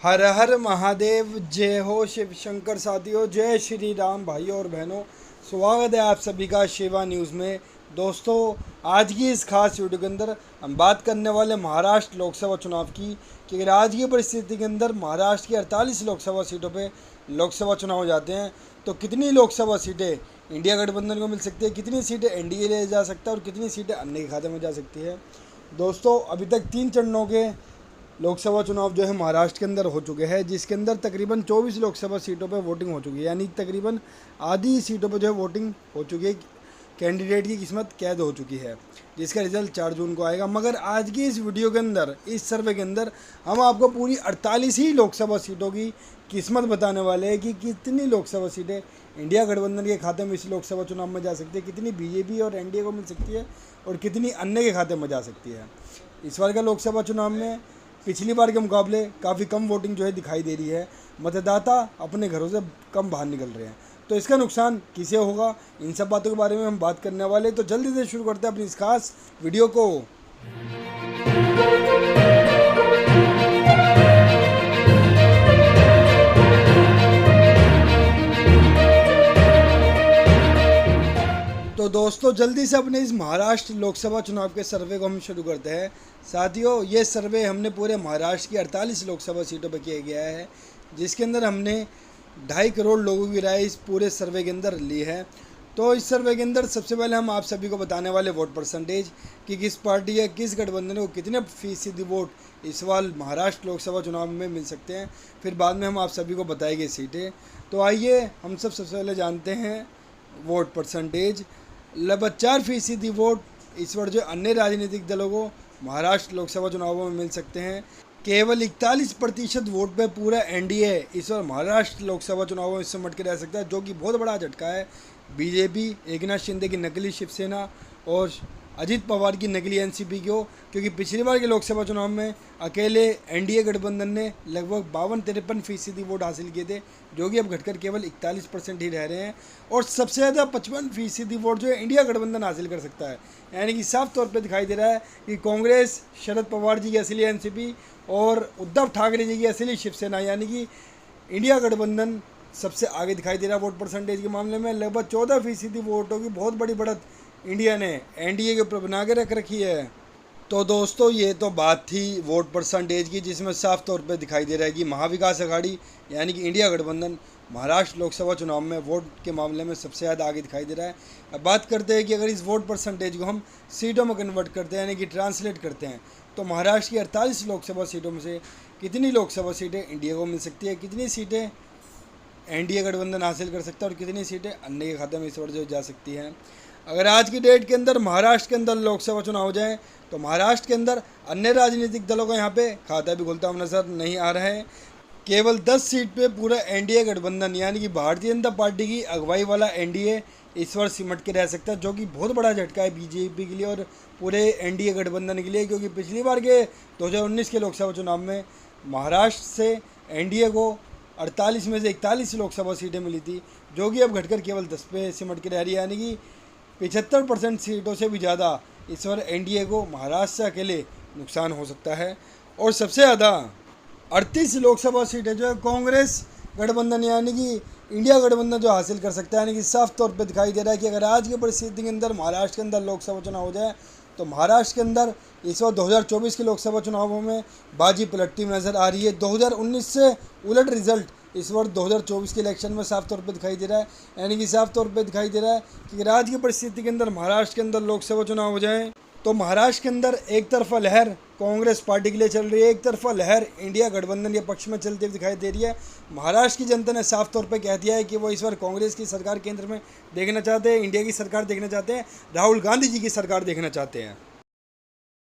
हर हर महादेव, जय हो शिव शंकर। साथियों, जय श्री राम भाइयों और बहनों, स्वागत है आप सभी का शिवा न्यूज़ में। दोस्तों, आज की इस खास वीडियो के अंदर हम बात करने वाले महाराष्ट्र लोकसभा चुनाव की कि अगर आज की परिस्थिति के अंदर महाराष्ट्र की 48 लोकसभा सीटों पे लोकसभा चुनाव हो जाते हैं तो कितनी लोकसभा सीटें इंडिया गठबंधन को मिल सकती है, कितनी सीटें एनडीए ले जा सकता है और कितनी सीटें अन्य के खाते में जा सकती है। दोस्तों, अभी तक 3 चरणों के लोकसभा चुनाव जो है महाराष्ट्र के अंदर हो चुके हैं, जिसके अंदर तकरीबन 24 लोकसभा सीटों पर वोटिंग हो चुकी है, यानी तकरीबन आधी सीटों पर जो है वोटिंग हो चुकी है। कैंडिडेट की किस्मत कैद हो चुकी है, जिसका रिजल्ट 4 जून को आएगा। मगर आज की इस वीडियो के अंदर, इस सर्वे के अंदर हम आपको पूरी 48 ही लोकसभा सीटों की किस्मत बताने वाले हैं कि कितनी लोकसभा सीटें इंडिया गठबंधन के खाते में इस लोकसभा चुनाव में जा सकती है, कितनी बीजेपी और एनडीए को मिल सकती है और कितनी अन्य के खाते में जा सकती है। इस बार का लोकसभा चुनाव में पिछली बार के मुकाबले काफ़ी कम वोटिंग जो है दिखाई दे रही है। मतदाता अपने घरों से कम बाहर निकल रहे हैं, तो इसका नुकसान किसे होगा, इन सब बातों के बारे में हम बात करने वाले। तो जल्दी से शुरू करते हैं अपनी इस खास वीडियो को। तो दोस्तों, जल्दी से अपने इस महाराष्ट्र लोकसभा चुनाव के सर्वे को हम शुरू करते हैं। साथियों, ये सर्वे हमने पूरे महाराष्ट्र की 48 लोकसभा सीटों पर किया गया है, जिसके अंदर हमने 2.5 करोड़ लोगों की राय इस पूरे सर्वे के अंदर ली है। तो इस सर्वे के अंदर सबसे पहले हम आप सभी को बताने वाले वोट परसेंटेज कि किस पार्टी या किस गठबंधन को कितने फीसदी वोट इस बार महाराष्ट्र लोकसभा चुनाव में मिल सकते हैं। फिर बाद में हम आप सभी को बताएंगे सीटें। तो आइए हम सबसे पहले जानते हैं वोट परसेंटेज। लगभग 4% वोट इस बार जो अन्य राजनीतिक दलों को महाराष्ट्र लोकसभा चुनावों में मिल सकते हैं। केवल 41% वोट पे पूरा एनडीए इस बार महाराष्ट्र लोकसभा चुनावों में सिमट के रह सकता है, जो कि बहुत बड़ा झटका है बीजेपी, एकनाथ शिंदे की नकली शिवसेना और अजित पवार की नकली एनसीपी को, क्योंकि पिछली बार के लोकसभा चुनाव में अकेले एनडीए गठबंधन ने लगभग 52-53% वोट हासिल किए थे, जो कि अब घटकर केवल 41% ही रह रहे हैं। और सबसे ज़्यादा 55% वोट जो है इंडिया गठबंधन हासिल कर सकता है, यानी कि साफ तौर पर दिखाई दे रहा है कि कांग्रेस, शरद पवार जी की असली एनसीपी और उद्धव ठाकरे जी की असली शिवसेना, यानी कि इंडिया गठबंधन सबसे आगे दिखाई दे रहा है वोट परसेंटेज के मामले में। लगभग 14% वोटों की बहुत बड़ी बढ़त इंडिया ने एनडीए के ऊपर बना के रख रखी है। तो दोस्तों, ये तो बात थी वोट परसेंटेज की, जिसमें साफ तौर पे दिखाई दे रहा है कि महाविकास अघाड़ी यानी कि इंडिया गठबंधन महाराष्ट्र लोकसभा चुनाव में वोट के मामले में सबसे ज़्यादा आगे दिखाई दे रहा है। अब बात करते हैं कि अगर इस वोट परसेंटेज को हम सीटों में कन्वर्ट करते हैं, यानी कि ट्रांसलेट करते हैं, तो महाराष्ट्र की 48 लोकसभा सीटों में से कितनी लोकसभा सीटें इंडिया को मिल सकती है, कितनी सीटें एनडीए गठबंधन हासिल कर सकता है और कितनी सीटें अन्य के खाते में इस बार जो जा सकती हैं। अगर आज की डेट के अंदर महाराष्ट्र के अंदर लोकसभा चुनाव हो जाए तो महाराष्ट्र के अंदर अन्य राजनीतिक दलों का यहाँ पे खाता भी खुलता हुआ नजर नहीं आ रहा है। केवल 10 सीट पे पूरा एनडीए गठबंधन यानी कि भारतीय जनता पार्टी की अगुवाई वाला एनडीए इस बार सिमट के रह सकता है, जो कि बहुत बड़ा झटका है बीजेपी के लिए और पूरे एनडीए गठबंधन के लिए, क्योंकि पिछली बार के 2019 के लोकसभा चुनाव में महाराष्ट्र से एनडीए को 48 में से 41 लोकसभा सीटें मिली थी, जो कि अब घटकर केवल 10 पे सिमट के रह रही है, यानी कि 75% सीटों से भी ज़्यादा इस बार एनडीए को महाराष्ट्र से अकेले नुकसान हो सकता है। और सबसे ज़्यादा 38 लोकसभा सीटें जो है कांग्रेस गठबंधन यानी कि इंडिया गठबंधन जो हासिल कर सकता है, यानी कि साफ तौर पे दिखाई दे रहा है कि अगर आज की परिस्थिति के अंदर महाराष्ट्र के अंदर लोकसभा चुनाव हो जाए तो महाराष्ट्र के अंदर इस बार 2024 के लोकसभा चुनावों में बाजी पलटती हुई नजर आ रही है। 2019 से उलट रिजल्ट इस बार 2024 के इलेक्शन में साफ तौर पे दिखाई दे रहा है, यानी कि साफ तौर पे दिखाई दे रहा है कि आज की परिस्थिति के अंदर महाराष्ट्र के अंदर लोकसभा चुनाव हो जाए तो महाराष्ट्र के अंदर एक तरफा लहर कांग्रेस पार्टी के लिए चल रही है, एक तरफा लहर इंडिया गठबंधन के पक्ष में चलती हुई दिखाई दे रही है। महाराष्ट्र की जनता ने साफ तौर पे कह दिया है कि वो इस बार कांग्रेस की सरकार केंद्र में देखना चाहते हैं, इंडिया की सरकार देखना चाहते हैं, राहुल गांधी जी की सरकार देखना चाहते हैं।